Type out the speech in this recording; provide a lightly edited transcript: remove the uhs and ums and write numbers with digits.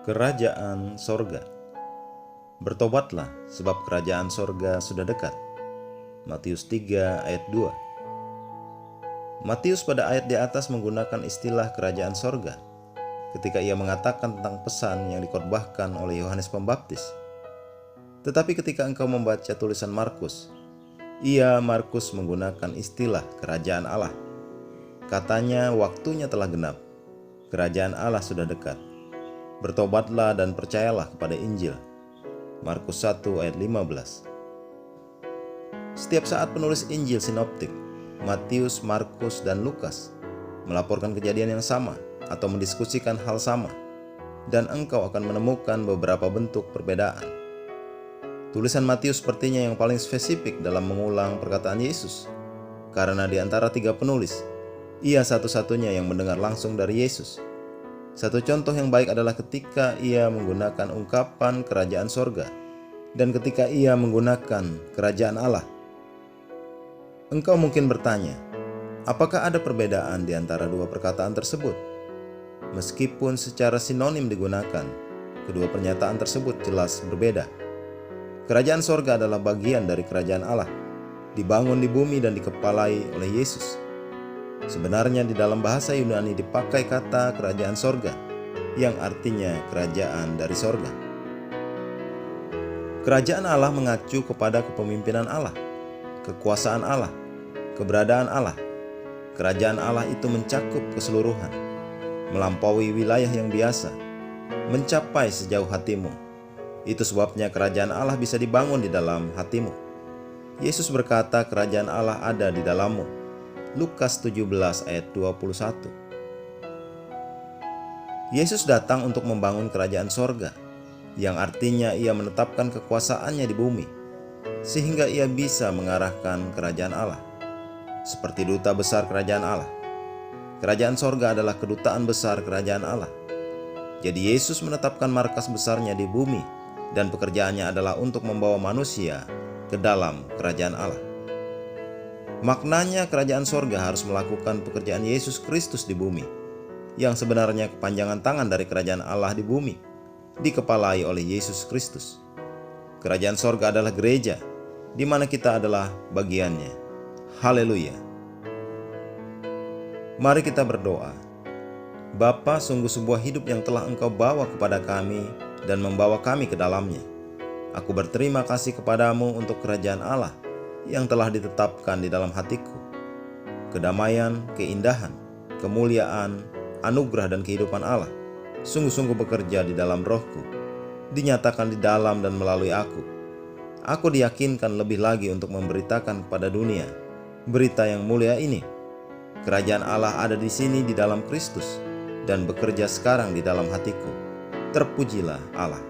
Kerajaan Sorga. Bertobatlah, sebab kerajaan sorga sudah dekat. Matius 3 ayat 2. Matius pada ayat di atas menggunakan istilah kerajaan sorga ketika ia mengatakan tentang pesan yang dikhotbahkan oleh Yohanes Pembaptis. Tetapi ketika engkau membaca tulisan Markus, Markus menggunakan istilah kerajaan Allah. Katanya waktunya telah genap, kerajaan Allah sudah dekat. Bertobatlah dan percayalah kepada Injil. Markus 1 ayat 15. Setiap saat penulis Injil sinoptik, Matius, Markus, dan Lukas melaporkan kejadian yang sama atau mendiskusikan hal sama, dan engkau akan menemukan beberapa bentuk perbedaan. Tulisan Matius sepertinya yang paling spesifik dalam mengulang perkataan Yesus, karena di antara tiga penulis, ia satu-satunya yang mendengar langsung dari Yesus. Satu contoh yang baik adalah ketika ia menggunakan ungkapan kerajaan sorga dan ketika ia menggunakan kerajaan Allah. Engkau mungkin bertanya, apakah ada perbedaan di antara dua perkataan tersebut? Meskipun secara sinonim digunakan, kedua pernyataan tersebut jelas berbeda. Kerajaan sorga adalah bagian dari kerajaan Allah, dibangun di bumi dan dikepalai oleh Yesus. Sebenarnya di dalam bahasa Yunani dipakai kata kerajaan sorga, yang artinya kerajaan dari sorga. Kerajaan Allah mengacu kepada kepemimpinan Allah, kekuasaan Allah, keberadaan Allah. Kerajaan Allah itu mencakup keseluruhan, melampaui wilayah yang biasa, mencapai sejauh hatimu. Itu sebabnya kerajaan Allah bisa dibangun di dalam hatimu. Yesus berkata kerajaan Allah ada di dalammu. Lukas 17 ayat 21. Yesus datang untuk membangun kerajaan sorga, yang artinya ia menetapkan kekuasaannya di bumi, sehingga ia bisa mengarahkan kerajaan Allah. Seperti duta besar kerajaan Allah, kerajaan sorga adalah kedutaan besar kerajaan Allah. Jadi Yesus menetapkan markas besarnya di bumi, dan pekerjaannya adalah untuk membawa manusia ke dalam kerajaan Allah. Maknanya kerajaan sorga harus melakukan pekerjaan Yesus Kristus di bumi, yang sebenarnya kepanjangan tangan dari kerajaan Allah di bumi, dikepalai oleh Yesus Kristus. Kerajaan sorga adalah gereja, di mana kita adalah bagiannya. Haleluya. Mari kita berdoa. Bapa, sungguh sebuah hidup yang telah Engkau bawa kepada kami dan membawa kami ke dalamnya. Aku berterima kasih kepadamu untuk kerajaan Allah yang telah ditetapkan di dalam hatiku. Kedamaian, keindahan, kemuliaan, anugerah dan kehidupan Allah sungguh-sungguh bekerja di dalam rohku, dinyatakan di dalam dan melalui aku. Aku diyakinkan lebih lagi untuk memberitakan kepada dunia berita yang mulia ini. Kerajaan Allah ada di sini di dalam Kristus dan bekerja sekarang di dalam hatiku. Terpujilah Allah.